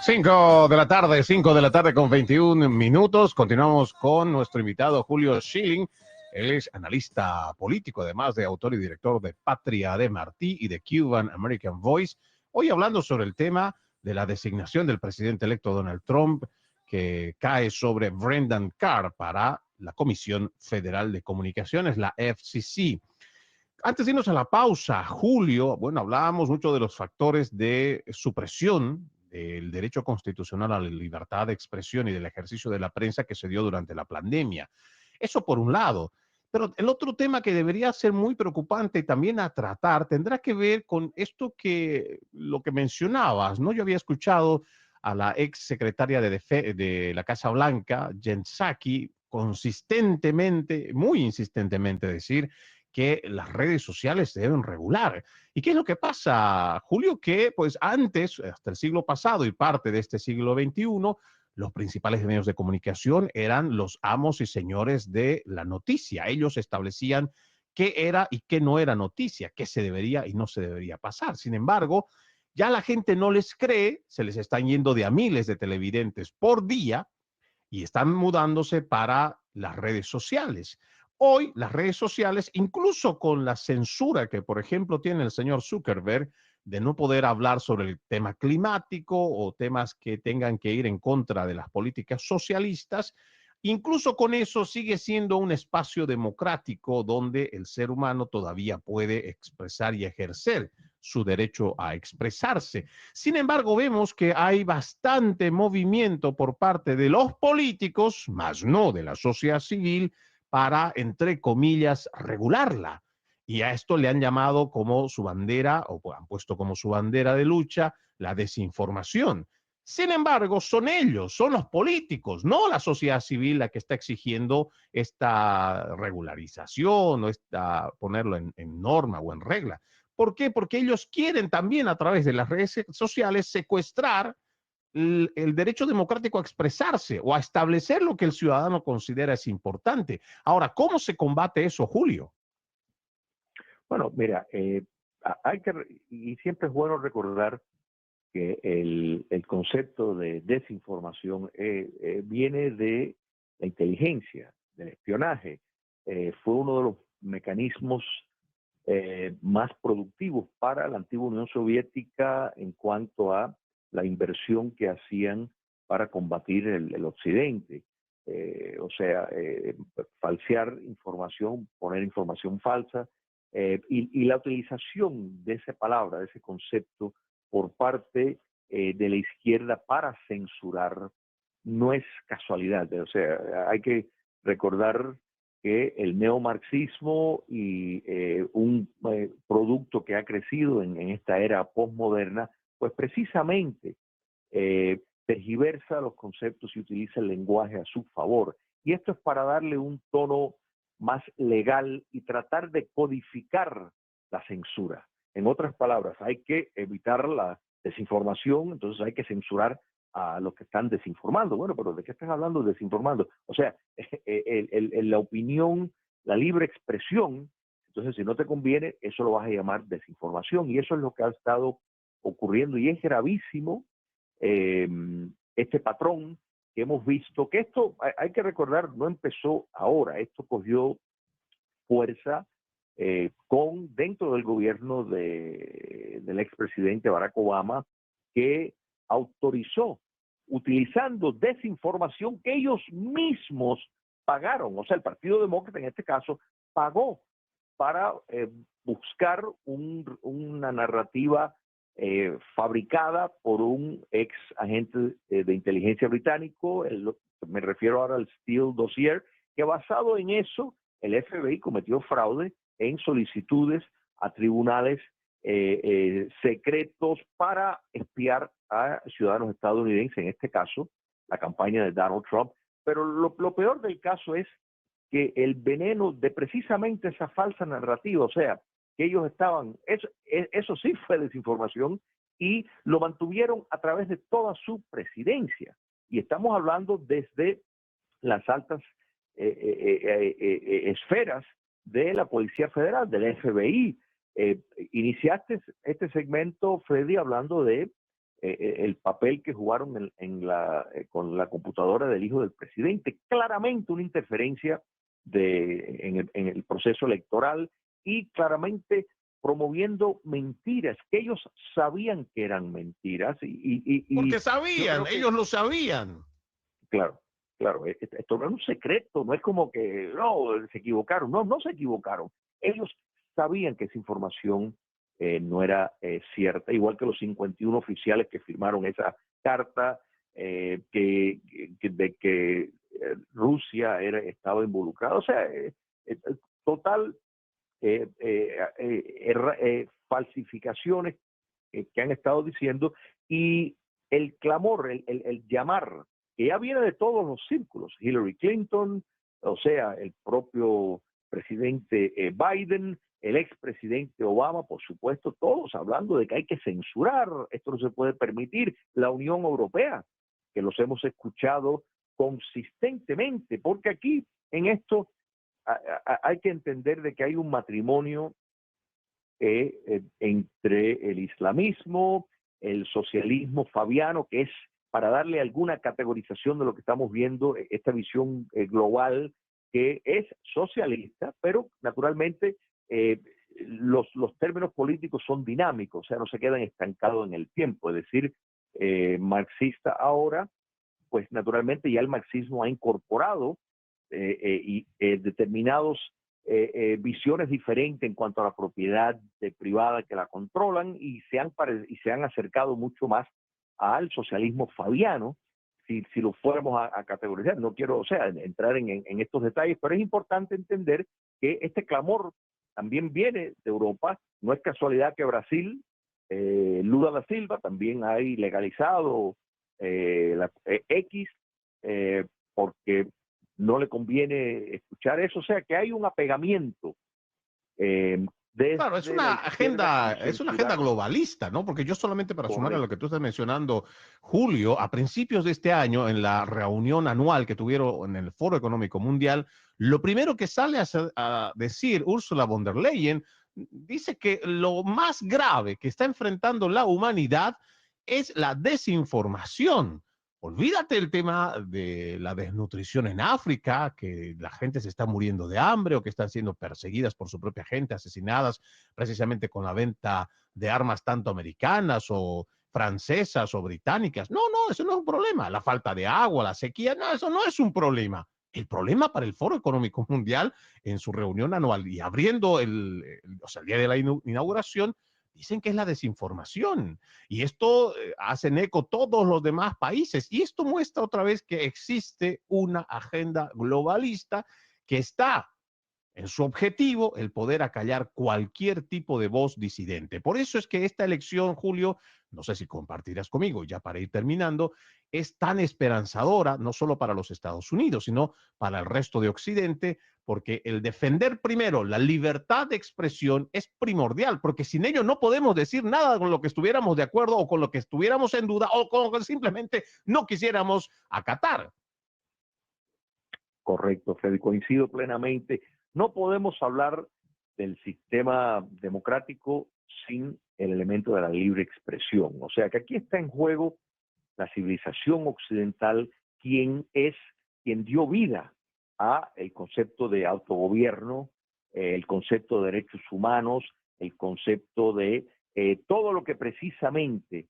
5 de la tarde con 21 minutos. Continuamos con nuestro invitado Julio Schilling. Él es analista político, además de autor y director de Patria de Martí y de Cuban American Voice. Hoy hablando sobre el tema de la designación del presidente electo Donald Trump, que cae sobre Brendan Carr para la Comisión Federal de Comunicaciones, la FCC. Antes de irnos a la pausa, Julio, bueno, hablábamos mucho de los factores de supresión del derecho constitucional a la libertad de expresión y del ejercicio de la prensa que se dio durante la pandemia. Eso por un lado. Pero el otro tema que debería ser muy preocupante y también a tratar tendrá que ver con esto que lo que mencionabas, ¿no? Yo había escuchado a la ex secretaria de la Casa Blanca, Jen Psaki, consistentemente, muy insistentemente decir que las redes sociales se deben regular. ¿Y qué es lo que pasa, Julio? Que pues antes, hasta el siglo pasado y parte de este siglo XXI, los principales medios de comunicación eran los amos y señores de la noticia. Ellos establecían qué era y qué no era noticia, qué se debería y no se debería pasar. Sin embargo, ya la gente no les cree, se les están yendo de a miles de televidentes por día y están mudándose para las redes sociales. Hoy las redes sociales, incluso con la censura que, por ejemplo, tiene el señor Zuckerberg de no poder hablar sobre el tema climático o temas que tengan que ir en contra de las políticas socialistas, incluso con eso sigue siendo un espacio democrático donde el ser humano todavía puede expresar y ejercer su derecho a expresarse. Sin embargo, vemos que hay bastante movimiento por parte de los políticos, más no de la sociedad civil, para, entre comillas, regularla. Y a esto le han llamado como su bandera, o han puesto como su bandera de lucha, la desinformación. Sin embargo, son ellos, son los políticos, no la sociedad civil la que está exigiendo esta regularización o esta, ponerlo en norma o en regla. ¿Por qué? Porque ellos quieren también a través de las redes sociales secuestrar el derecho democrático a expresarse o a establecer lo que el ciudadano considera es importante. Ahora, ¿cómo se combate eso, Julio? Bueno, mira, hay que, y siempre es bueno recordar que el concepto de desinformación viene de la inteligencia, del espionaje. Fue uno de los mecanismos más productivos para la antigua Unión Soviética en cuanto a la inversión que hacían para combatir el Occidente. O sea, falsear información, poner información falsa, y la utilización de esa palabra, de ese concepto por parte de la izquierda para censurar no es casualidad. O sea, hay que recordar que el neomarxismo y un producto que ha crecido en esta era postmoderna, pues precisamente tergiversa los conceptos y utiliza el lenguaje a su favor. Y esto es para darle un tono más legal y tratar de codificar la censura. En otras palabras, hay que evitar la desinformación, entonces hay que censurar a los que están desinformando. Bueno, pero ¿de qué estás hablando desinformando? O sea, la opinión, la libre expresión, entonces si no te conviene, eso lo vas a llamar desinformación. Y eso es lo que ha estado ocurriendo y es gravísimo este patrón que hemos visto, que esto hay que recordar, no empezó ahora, esto cogió fuerza dentro del gobierno del expresidente Barack Obama, que autorizó utilizando desinformación que ellos mismos pagaron. O sea, el Partido Demócrata en este caso pagó para buscar una narrativa fabricada por un ex agente de inteligencia británico, me refiero ahora al Steele Dossier, que basado en eso, el FBI cometió fraude en solicitudes a tribunales secretos para espiar a ciudadanos estadounidenses, en este caso, la campaña de Donald Trump. Pero lo peor del caso es que el veneno de precisamente esa falsa narrativa, o sea, que ellos estaban, eso sí fue desinformación, y lo mantuvieron a través de toda su presidencia. Y estamos hablando desde las altas esferas de la Policía Federal, del FBI. Iniciaste este segmento, Freddy, hablando de el papel que jugaron con la computadora del hijo del presidente. Claramente una interferencia en el proceso electoral y claramente promoviendo mentiras que ellos sabían que eran mentiras. Porque Yo sabían, creo que, ellos lo sabían. claro, claro, esto no es un secreto, no es como que no, se equivocaron, no se equivocaron. Ellos sabían que esa información no era cierta, igual que los 51 oficiales que firmaron esa carta de que Rusia estaba involucrada. O sea, total falsificaciones que han estado diciendo, y el clamor, el llamar, que ya viene de todos los círculos, Hillary Clinton, o sea, el propio presidente Biden, el expresidente Obama, por supuesto, todos hablando de que hay que censurar, esto no se puede permitir, la Unión Europea, que los hemos escuchado consistentemente, porque aquí en esto hay que entender de que hay un matrimonio entre el islamismo, el socialismo fabiano, que es para darle alguna categorización de lo que estamos viendo, esta visión global que es socialista, pero naturalmente los términos políticos son dinámicos, o sea, no se quedan estancados en el tiempo, es decir, marxista ahora, pues naturalmente ya el marxismo ha incorporado determinados visiones diferentes en cuanto a la propiedad privada que la controlan, y se han acercado mucho más al socialismo fabiano, si lo fuéramos a categorizar. No quiero, o sea, entrar en estos detalles, pero es importante entender que este clamor también viene de Europa. No es casualidad que Brasil, Lula da Silva, también ha legalizado X, porque no le conviene escuchar eso. O sea, que hay un apegamiento Claro, es desde la una izquierda en agenda censurar. globalista, ¿no? Porque yo solamente para sumar a lo Correcto. que tú estás mencionando, Julio, a principios de este año, en la reunión anual que tuvieron en el Foro Económico Mundial, lo primero que sale a decir Ursula von der Leyen, dice que lo más grave que está enfrentando la humanidad es la desinformación. Olvídate el tema de la desnutrición en África, que la gente se está muriendo de hambre o que están siendo perseguidas por su propia gente, asesinadas precisamente con la venta de armas tanto americanas o francesas o británicas. No, no, eso no es un problema. La falta de agua, la sequía, no, eso no es un problema. El problema para el Foro Económico Mundial en su reunión anual y abriendo o sea, el día de la inauguración, dicen que es la desinformación. Y esto hacen eco todos los demás países. Y esto muestra otra vez que existe una agenda globalista que está en su objetivo el poder acallar cualquier tipo de voz disidente. Por eso es que esta elección, Julio, no sé si compartirás conmigo, ya para ir terminando, es tan esperanzadora, no solo para los Estados Unidos, sino para el resto de Occidente, porque el defender primero la libertad de expresión es primordial, porque sin ello no podemos decir nada con lo que estuviéramos de acuerdo o con lo que estuviéramos en duda o con lo que simplemente no quisiéramos acatar. Correcto, Freddy, coincido plenamente. No podemos hablar del sistema democrático sin el elemento de la libre expresión. O sea, que aquí está en juego la civilización occidental, quien dio vida a el concepto de autogobierno, el concepto de derechos humanos, el concepto de todo lo que precisamente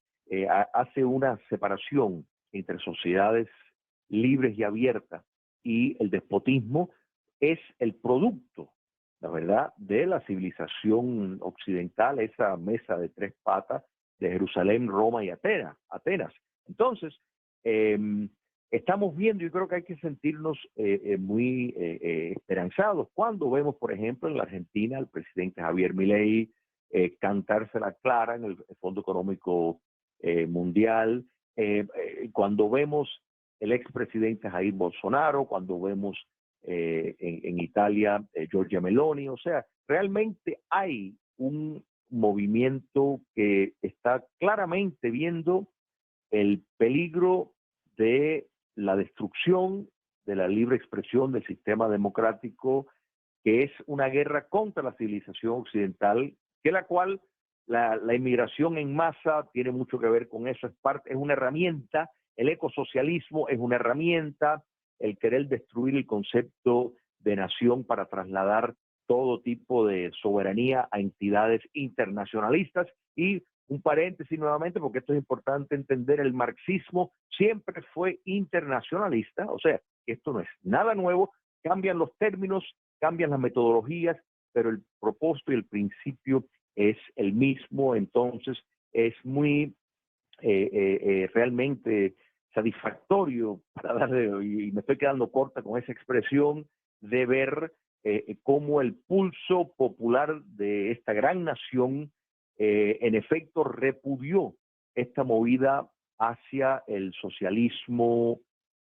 hace una separación entre sociedades libres y abiertas y el despotismo. Es el producto, la verdad, de la civilización occidental, esa mesa de tres patas de Jerusalén, Roma y Atenas. Entonces, eh, estamos viendo, yo creo que hay que sentirnos muy esperanzados cuando vemos, por ejemplo, en la Argentina, al presidente Javier Milei cantársela clara en el Fondo Económico Mundial, cuando vemos el expresidente Jair Bolsonaro, cuando vemos en Italia Giorgia Meloni. O sea, realmente hay un movimiento que está claramente viendo el peligro de la destrucción de la libre expresión del sistema democrático, que es una guerra contra la civilización occidental, que la cual la inmigración en masa tiene mucho que ver con eso, es una herramienta, el ecosocialismo es una herramienta, el querer destruir el concepto de nación para trasladar todo tipo de soberanía a entidades internacionalistas. Y un paréntesis nuevamente, porque esto es importante entender, el marxismo siempre fue internacionalista, o sea, esto no es nada nuevo, cambian los términos, cambian las metodologías, pero el propósito y el principio es el mismo. Entonces es muy realmente satisfactorio para darle, y me estoy quedando corta con esa expresión, de ver cómo el pulso popular de esta gran nación en efecto repudió esta movida hacia el socialismo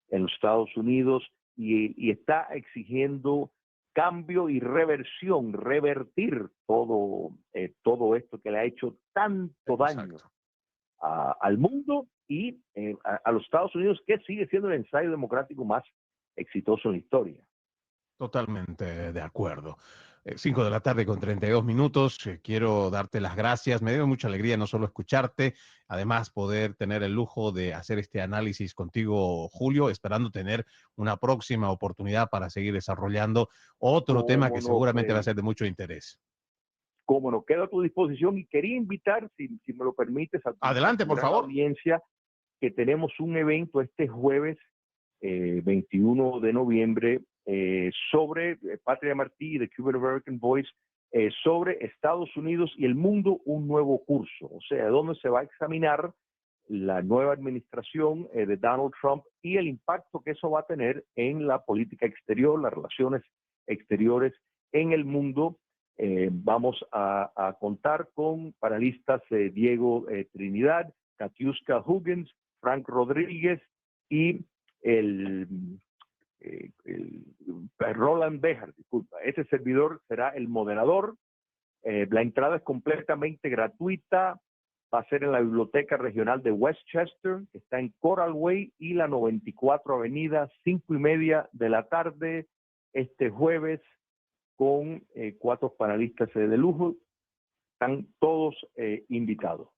en los Estados Unidos y está exigiendo cambio y reversión, revertir todo esto que le ha hecho tanto daño al mundo y a los Estados Unidos, que sigue siendo el ensayo democrático más exitoso en la historia. Totalmente de acuerdo. 5 de la tarde con 32 minutos. Quiero darte las gracias. Me dio mucha alegría no solo escucharte, además poder tener el lujo de hacer este análisis contigo, Julio, esperando tener una próxima oportunidad para seguir desarrollando otro tema que seguramente va a ser de mucho interés. Como no, queda a tu disposición y quería invitar, si me lo permites, Adelante, por favor. Audiencia, que tenemos un evento este jueves 21 de noviembre sobre Patria Martí y The Cuban American Voice, sobre Estados Unidos y el mundo, un nuevo curso, o sea, donde se va a examinar la nueva administración de Donald Trump y el impacto que eso va a tener en la política exterior, las relaciones exteriores en el mundo. Vamos a contar con panelistas Diego Trinidad, Katiuska Huggins, Frank Rodríguez y el Roland Bejar, disculpa. Ese servidor será el moderador. La entrada es completamente gratuita. Va a ser en la Biblioteca Regional de Westchester, que está en Coral Way y la 94 Avenida, 5:30 de la tarde, este jueves, con 4 panelistas de lujo. Están todos invitados.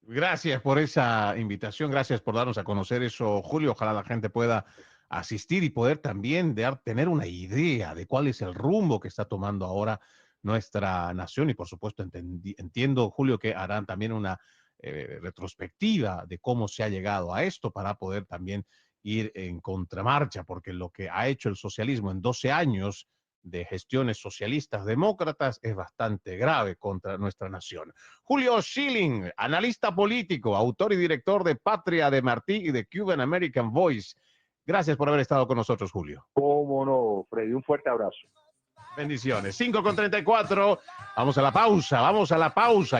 Gracias por esa invitación, gracias por darnos a conocer eso, Julio. Ojalá la gente pueda asistir y poder también tener una idea de cuál es el rumbo que está tomando ahora nuestra nación. Y por supuesto entiendo, Julio, que harán también una retrospectiva de cómo se ha llegado a esto para poder también ir en contramarcha, porque lo que ha hecho el socialismo en 12 años de gestiones socialistas demócratas es bastante grave contra nuestra nación. Julio Schilling, analista político, autor y director de Patria de Martí y de Cuban American Voice. Gracias por haber estado con nosotros, Julio. Cómo no, Freddy, un fuerte abrazo. Bendiciones. 5:34. Vamos a la pausa, vamos a la pausa.